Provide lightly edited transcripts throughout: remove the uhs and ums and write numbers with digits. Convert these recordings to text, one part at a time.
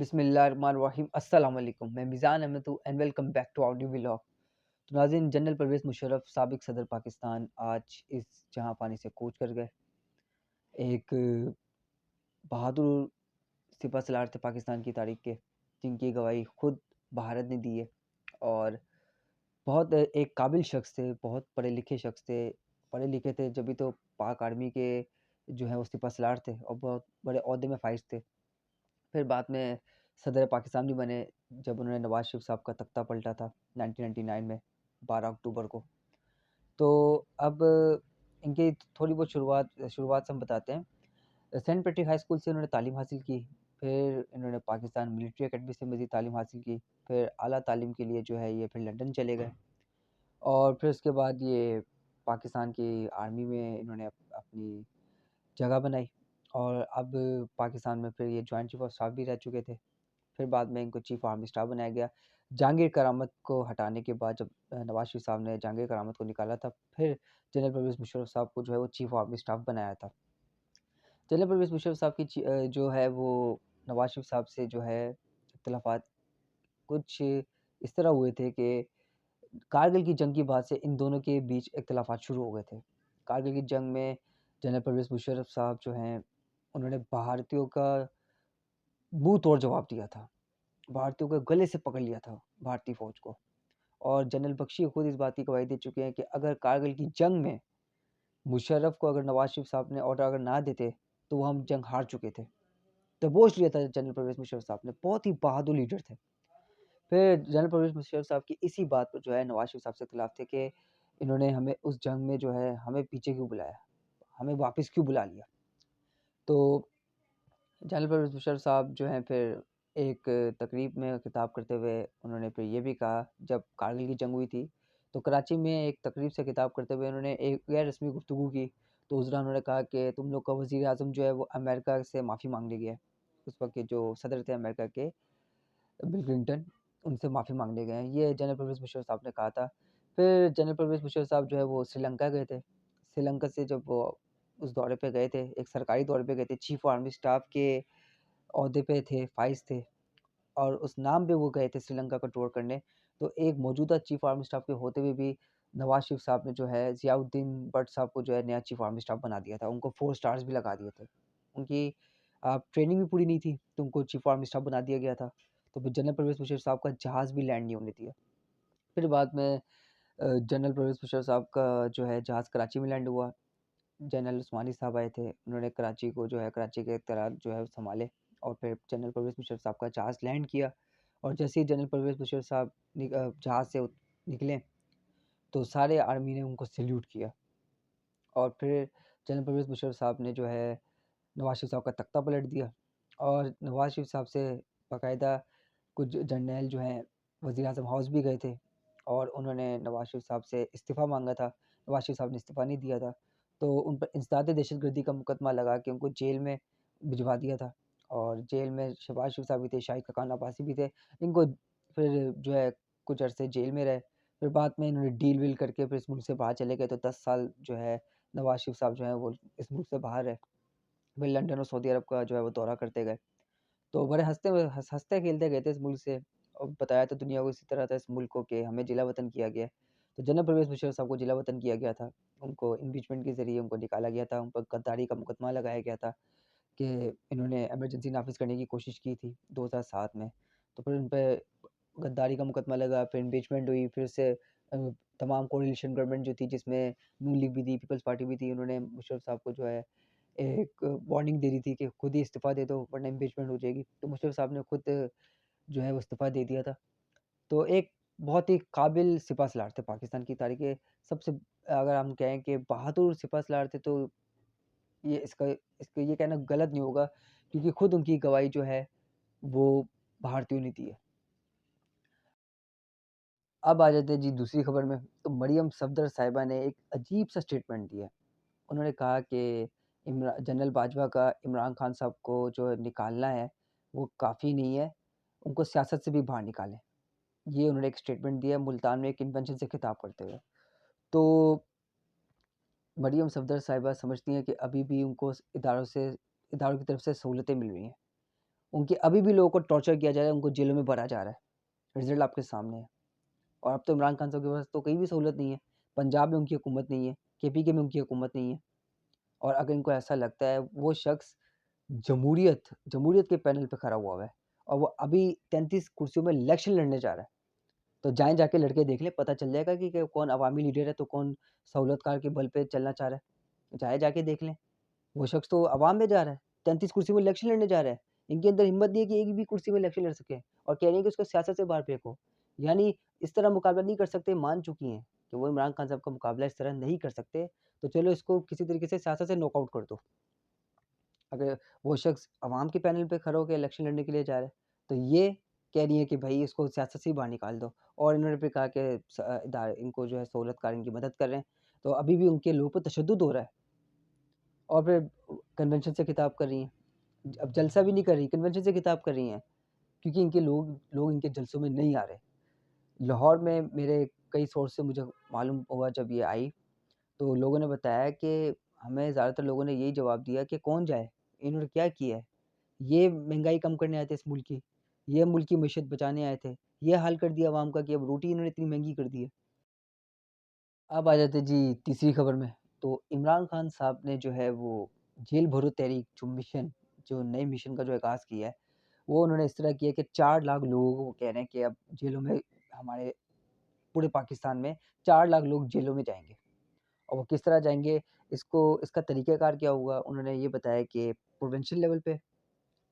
बिस्मिल्लाहिर्रहमानिर्रहीम अस्सलाम वालेकुम। मैं मिज़ान अहमद हूँ and welcome back to audio vlog. तो नाज़रीन, जनरल परवेज़ मुशर्रफ साबिक़ सदर पाकिस्तान आज इस जहाँ पानी से कूच कर गए। एक बहादुर सिपहसालार थे पाकिस्तान की तारीख़ के, जिनकी गवाही खुद भारत ने दी है और बहुत एक काबिल शख़्स थे, बहुत पढ़े लिखे शख़्स थे। पढ़े लिखे थे जभी तो पाक आर्मी के जो है वो सिपहसालार थे और बहुत बड़े ओहदे में फ़ाइज़ थे। फिर बाद में सदर पाकिस्तान भी बने जब उन्होंने नवाज़ शरीफ साहब का तख्ता पलटा था 1999 में 12 अक्टूबर को। तो अब इनकी थोड़ी बहुत शुरुआत से हम बताते हैं। सेंट पैट्रिक हाई स्कूल से इन्होंने तालीम हासिल की, फिर इन्होंने पाकिस्तान मिलिट्री अकेडमी से मज़ीद तालीम हासिल की, फिर आला तालीम के लिए जो है ये फिर लंदन चले गए और फिर उसके बाद ये पाकिस्तान की आर्मी में इन्होंने अपनी जगह बनाई और अब पाकिस्तान में फिर ये जॉइंट चीफ ऑफ स्टाफ भी रह चुके थे। फिर बाद में इनको चीफ आर्मी स्टाफ बनाया गया। जहांगीर करामत को हटाने के बाद जब नवाज़ शरीफ साहब ने जहांगीर करामत को निकाला था, फिर जनरल परवेज़ मुशर्रफ साहब को जो है वो चीफ आर्मी स्टाफ बनाया था। जनरल परवेज़ मुशर्रफ साहब की जो है वो नवाज़ शरीफ साहब से जो है इख्तिलाफ़ात कुछ इस तरह हुए थे कि कारगिल की जंग के बाद से इन दोनों के बीच इख्तिलाफ़ात शुरू हो गए थे। कारगिल की जंग में जनरल परवेज़ मुशर्रफ साहब जो हैं, उन्होंने भारतीयों का मुँह तोड़ जवाब दिया था। भारतीयों को गले से पकड़ लिया था भारतीय फ़ौज को और जनरल बख्शी खुद इस बात की गवाही दे चुके हैं कि अगर कारगिल की जंग में मुशर्रफ को अगर नवाज़ शरीफ साहब ने ऑर्डर अगर ना देते, तो वो हम जंग हार चुके थे। दबोच लिया था जनरल परवेज़ मुशर्रफ साहब ने, बहुत ही बहादुर लीडर थे। फिर जनरल परवेज़ मुशर्रफ साहब की इसी बात पर जो है नवाज़ शरीफ साहब से इख्तिलाफ़ थे कि इन्होंने हमें उस जंग में जो है हमें पीछे क्यों बुलाया? हमें वापस क्यों बुला लिया? तो जनरल परवेज़ मुशर्रफ साहब जो हैं फिर एक तकरीब में खिताब करते हुए उन्होंने फिर ये भी कहा, जब कारगिल की जंग हुई थी, तो कराची में एक तकरीब से खिताब करते हुए उन्होंने एक गैर रस्मी गुफ्तगू की। तो उस दौरान उन्होंने कहा कि तुम लोग का वज़ीर-ए-आज़म जो है वो अमेरिका से माफ़ी माँगने गया है। उस वक़्त के जो सदर थे अमेरिका के बिल क्लिंटन, उनसे माफ़ी माँगने गए हैं। ये जनरल परवेज़ मुशर्रफ साहब ने कहा था। फिर जनरल परवेज़ मुशर्रफ साहब जो है वो श्रीलंका गए थे। श्रीलंका से जब वो उस दौरे पे गए थे, एक सरकारी दौरे पे गए थे, चीफ़ आर्मी स्टाफ के ओहदे पे थे, फ़ाइज़ थे और उस नाम पे वो गए थे श्रीलंका का टूर करने। तो एक मौजूदा चीफ़ आर्मी स्टाफ के होते हुए भी नवाज़ शरीफ साहब ने जो है ज़ियाउद्दीन भट्ट साहब को जो है नया चीफ़ आर्मी स्टाफ बना दिया था। उनको 4 स्टार्स भी लगा दिए थे। उनकी ट्रेनिंग भी पूरी नहीं थी, तो उनको चीफ़ आर्मी स्टाफ बना दिया गया था। तो फिर जनरल परवेज़ मुशर्रफ साहब का जहाज़ भी लैंड नहीं होने दिया। फिर बाद में जनरल परवेज़ मुशर्रफ साहब का जो है जहाज़ कराची में लैंड हुआ। जनरल उस्मानी साहब आए थे, उन्होंने कराची को जो है कराची के इत्तलात जो है सँभाले और फिर जनरल परवेज़ मुशर्रफ साहब का जहाज़ लैंड किया और जैसे ही जनरल परवेज़ मुशर्रफ साहब जहाज़ से निकले, तो सारे आर्मी ने उनको सैल्यूट किया और फिर जनरल परवेज़ मुशर्रफ साहब ने जो है नवाज़ शरीफ साहब का तख्ता पलट दिया और नवाज़ शरीफ साहब से बाकायदा कुछ जर्नैल जो हैं वज़ीर-ए-आज़म हाउस भी गए थे और उन्होंने नवाज़ शरीफ साहब से इस्तीफ़ा माँगा था। नवाज़ शरीफ साहब ने इस्तीफ़ा नहीं दिया था, तो उन पर इंसदाद दहशतगर्दी का मुकदमा लगा के उनको जेल में भिजवा दिया था और जेल में शहबाज शरीफ साहब भी थे, शाहिद खकान अब्बासी भी थे। इनको फिर जो है कुछ अरसे जेल में रहे, फिर बाद में इन्होंने डील-वील करके फिर इस मुल्क से बाहर चले गए, तो 10 साल जो है नवाज़ शरीफ साहब जो हैं वो इस मुल्क से बाहर रहे। फिर लंदन और सऊदी अरब का जो है वो दौरा करते गए। तो बड़े हँसते-खेलते गए थे इस मुल्क से और बताया तो दुनिया को इसी तरह था इस मुल्क को कि हमें जिला वतन किया गया है। तो जनरल परवेज़ मुशर्रफ साहब को जिला वतन किया गया था। उनको इम्पीचमेंट के ज़रिए उनको निकाला गया था। उन पर गद्दारी का मुकदमा लगाया गया था कि इन्होंने इमरजेंसी नाफ़िज़ करने की कोशिश की थी 2007 में। तो फिर उन पे गद्दारी का मुकदमा लगा, फिर इम्पीचमेंट हुई, फिर से तमाम कोalition गवर्नमेंट जो थी जिसमें नून लीग भी थी, पीपल्स पार्टी भी थी, उन्होंने मुशर्रफ साहब को जो है एक वार्निंग दे रही थी कि खुद ही इस्तीफ़ा दे दो वरना इम्पीचमेंट हो जाएगी। तो मुशर्रफ साहब ने खुद जो है वो इस्तीफ़ा दे दिया था। तो एक बहुत ही काबिल सिपहसालार थे पाकिस्तान की तारीख़ के सबसे, अगर हम कहें कि बहादुर सिपहसालार थे, तो ये इसका इसका ये कहना गलत नहीं होगा क्योंकि खुद उनकी गवाही जो है वो भारतीयों ने दी है। अब आ जाते हैं जी दूसरी खबर में, तो मरियम सफदर साहिबा ने एक अजीब-सा स्टेटमेंट दिया। उन्होंने कहा कि जनरल बाजवा का इमरान खान साहब को जो निकालना है, वो काफ़ी नहीं है, उनको सियासत से भी बाहर निकालें। ये उन्होंने एक स्टेटमेंट दिया मुल्तान में एक कन्वेंशन से खिताब करते हुए। तो मरियम सफदर साहिबा समझती हैं कि अभी भी उनको इदारों की तरफ से सहूलतें मिल रही हैं उनके अभी भी लोगों को टॉर्चर किया जा रहा है, उनको जेलों में भरा जा रहा है। रिज़ल्ट आपके सामने है। और अब तो इमरान खान साहब के पास तो कोई भी सहूलत नहीं है। पंजाब में उनकी हुकूमत नहीं है, केपीके में उनकी हुकूमत नहीं है। और अगर इनको ऐसा लगता है, वो शख्स जमहूरियत के पैनल पे खड़ा हुआ है और वो अभी 33 कुर्सियों में इलेक्शन लड़ने जा रहा है। तो जाएँ जाके लड़के देख लें, पता चल जाएगा कि कौन अवामी लीडर है, तो कौन सहूलतकार के बल पे चलना चाह रहा है। जाएँ जाके देख लें। वो शख्स तो अवाम में जा रहा है, 33 कुर्सी में इलेक्शन लड़ने जा रहा है। इनके अंदर हिम्मत नहीं है कि एक भी कुर्सी में इलेक्शन लड़ सकें और कह रही हैं कि उसको सियासत से बाहर फेंको। यानी इस तरह मुकाबला नहीं कर सकते, मान चुकी हैं कि वो इमरान खान साहब का मुकाबला इस तरह नहीं कर सकते, तो चलो इसको किसी तरीके से सियासत से नॉकआउट कर दो। अगर वो शख्स अवाम के पैनल पे खड़ा होके इलेक्शन लड़ने के लिए जा रहा है, तो ये कह रही है कि भई इसको सियासत से ही बाहर निकाल दो। और इन्होंने फिर कहा कि इनको जो है सहूलतकार इनकी मदद कर रहे हैं, तो अभी भी उनके लोगों पे तशद्दुद हो रहा है। और फिर कन्वेंशन से खिताब कर रही हैं। अब जलसा भी नहीं कर रही, कन्वेंशन से खिताब कर रही हैं, क्योंकि इनके लोग इनके जलसों में नहीं आ रहे। लाहौर में मेरे कई सोर्स से मुझे मालूम हुआ जब ये आई, तो लोगों ने बताया कि हमें ज़्यादातर लोगों ने यही जवाब दिया कि कौन जाए, इन्होंने क्या किया है? ये महँगाई कम करने आए थे इस मुल्क की, ये मुल्क की मईशत बचाने आए थे, ये हाल कर दिया अवाम का कि अब रोटी इन्होंने इतनी महँगी कर दी है। अब आ जाते जी तीसरी खबर में, तो इमरान खान साहब ने जो है वो जेल भरो तहरीक जो नए मिशन का जो आगाज़ किया है, वो उन्होंने इस तरह किया कि 4 लाख लोगों को वो कह रहे हैं कि अब जेलों में हमारे पूरे पाकिस्तान में 4 लाख लोग जेलों में जाएँगे। और वो किस तरह जाएँगे, इसका तरीक़ाकार क्या होगा, उन्होंने ये बताया कि प्रोविंशियल लेवल पे,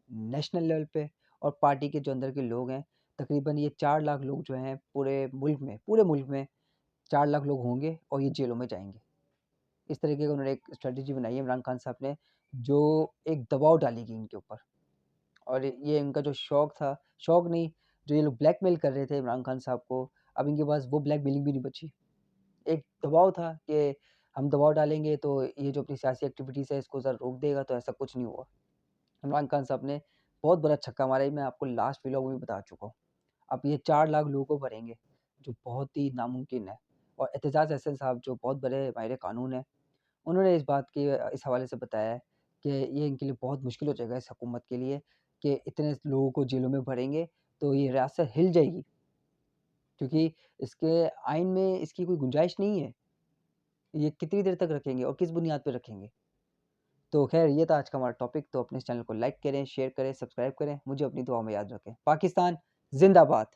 नेशनल लेवल पे और पार्टी के जो अंदर के लोग हैं, तकरीबन ये 4 लाख लोग जो हैं पूरे मुल्क में 4 लाख लोग होंगे और ये जेलों में जाएँगे। इस तरीके का उन्होंने एक स्ट्रैटेजी बनाई है इमरान खान साहब ने, जो एक दबाव डालेगी इनके ऊपर। और ये इनका जो शौक नहीं, जो ये लोग ब्लैकमेल कर रहे थे इमरान खान साहब को, अब इनके पास वो ब्लैकमेलिंग भी नहीं बची। एक दबाव था कि हम दबाव डालेंगे तो ये जो अपनी सियासी एक्टिविटीज़ है इसको ज़रा रोक देगा, तो ऐसा कुछ नहीं हुआ। इमरान खान साहब ने बहुत बड़ा छक्का मारा, ये मैं आपको लास्ट व्लॉग में भी बता चुका हूँ। अब ये 4 लाख लोगों को भरेंगे, जो बहुत ही नामुमकिन है। और एहतजाज अहसन साहब जो बहुत बड़े माहिर कानून हैं, उन्होंने इस हवाले से बताया है कि ये इनके लिए बहुत मुश्किल हो जाएगा इस हुकूमत के लिए कि इतने लोगों को जेलों में भरेंगे, तो ये रियासत हिल जाएगी। क्योंकि इसके आइन में इसकी कोई गुंजाइश नहीं है। ये कितनी देर तक रखेंगे और किस बुनियाद पे रखेंगे? तो ख़ैर ये था आज का हमारा टॉपिक। तो अपने इस चैनल को लाइक करें, शेयर करें, सब्सक्राइब करें। मुझे अपनी दुआ में याद रखें। पाकिस्तान ज़िंदाबाद।